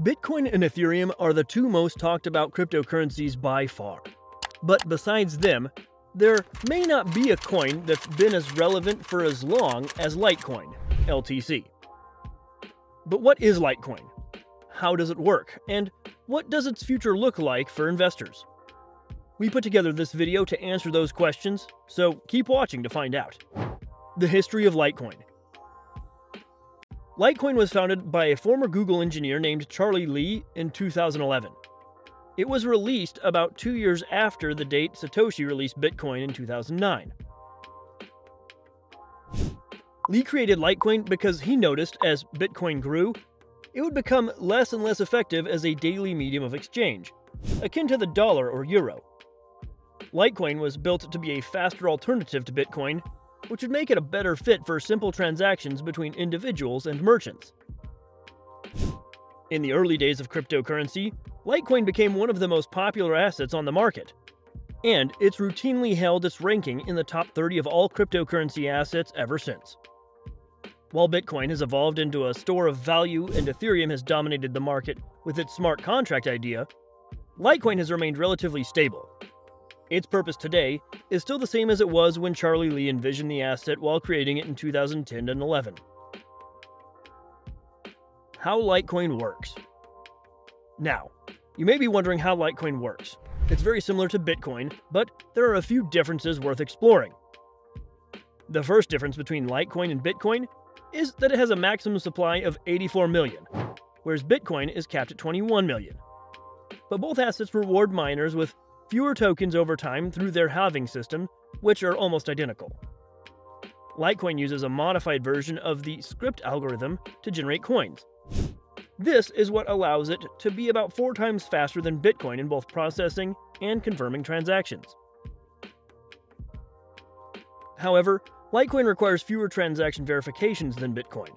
Bitcoin and Ethereum are the two most talked about cryptocurrencies by far. But besides them, there may not be a coin that's been as relevant for as long as Litecoin, LTC. But what is Litecoin? How does it work? And what does its future look like for investors? We put together this video to answer those questions, so keep watching to find out. The history of Litecoin. Litecoin was founded by a former Google engineer named Charlie Lee in 2011. It was released about 2 years after the date Satoshi released Bitcoin in 2009. Lee created Litecoin because he noticed as Bitcoin grew, it would become less and less effective as a daily medium of exchange, akin to the dollar or euro. Litecoin was built to be a faster alternative to Bitcoin, which would make it a better fit for simple transactions between individuals and merchants. In the early days of cryptocurrency, Litecoin became one of the most popular assets on the market, and it's routinely held its ranking in the top 30 of all cryptocurrency assets ever since. While Bitcoin has evolved into a store of value and Ethereum has dominated the market with its smart contract idea, Litecoin has remained relatively stable. Its purpose today is still the same as it was when Charlie Lee envisioned the asset while creating it in 2010 and 11. How Litecoin works. Now, you may be wondering how Litecoin works. It's very similar to Bitcoin, but there are a few differences worth exploring. The first difference between Litecoin and Bitcoin is that it has a maximum supply of 84 million, whereas Bitcoin is capped at 21 million. But both assets reward miners with fewer tokens over time through their halving system, which are almost identical. Litecoin uses a modified version of the script algorithm to generate coins. This is what allows it to be about 4 times faster than Bitcoin in both processing and confirming transactions. However, Litecoin requires fewer transaction verifications than Bitcoin.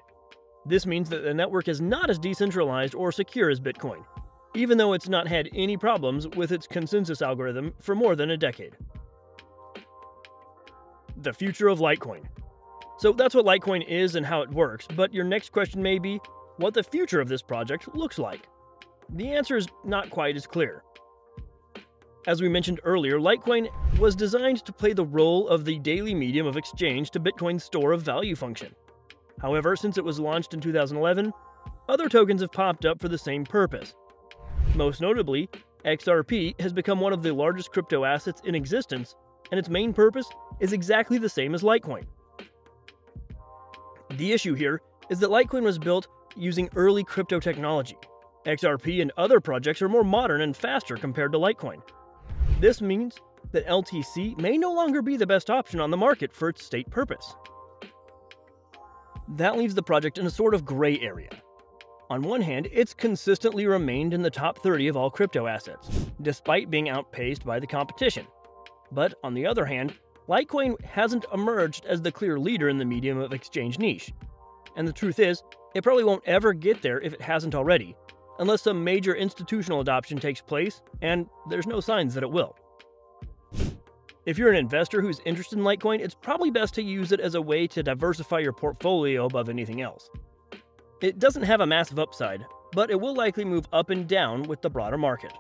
This means that the network is not as decentralized or secure as Bitcoin, even though it's not had any problems with its consensus algorithm for more than a decade. The future of Litecoin. So that's what Litecoin is and how it works, but your next question may be, what the future of this project looks like. The answer is not quite as clear. As we mentioned earlier, Litecoin was designed to play the role of the daily medium of exchange to Bitcoin's store of value function. However, since it was launched in 2011, other tokens have popped up for the same purpose. Most notably, XRP has become one of the largest crypto assets in existence, and its main purpose is exactly the same as Litecoin. The issue here is that Litecoin was built using early crypto technology. XRP and other projects are more modern and faster compared to Litecoin. This means that LTC may no longer be the best option on the market for its state purpose. That leaves the project in a sort of gray area. On one hand, it's consistently remained in the top 30 of all crypto assets, despite being outpaced by the competition. But on the other hand, Litecoin hasn't emerged as the clear leader in the medium of exchange niche. And the truth is, it probably won't ever get there if it hasn't already, unless some major institutional adoption takes place, and there's no signs that it will. If you're an investor who's interested in Litecoin, it's probably best to use it as a way to diversify your portfolio above anything else. It doesn't have a massive upside, but it will likely move up and down with the broader market.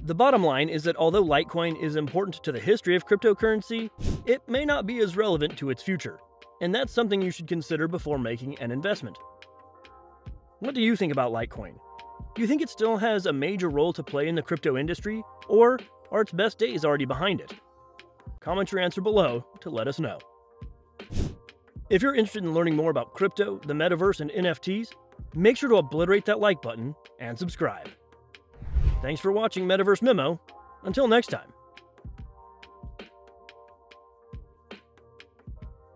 The bottom line is that although Litecoin is important to the history of cryptocurrency, it may not be as relevant to its future, and that's something you should consider before making an investment. What do you think about Litecoin? Do you think it still has a major role to play in the crypto industry, or are its best days already behind it? Comment your answer below to let us know. If you're interested in learning more about crypto, the metaverse, and NFTs, make sure to obliterate that like button and subscribe. Thanks for watching Metaverse Memo. Until next time.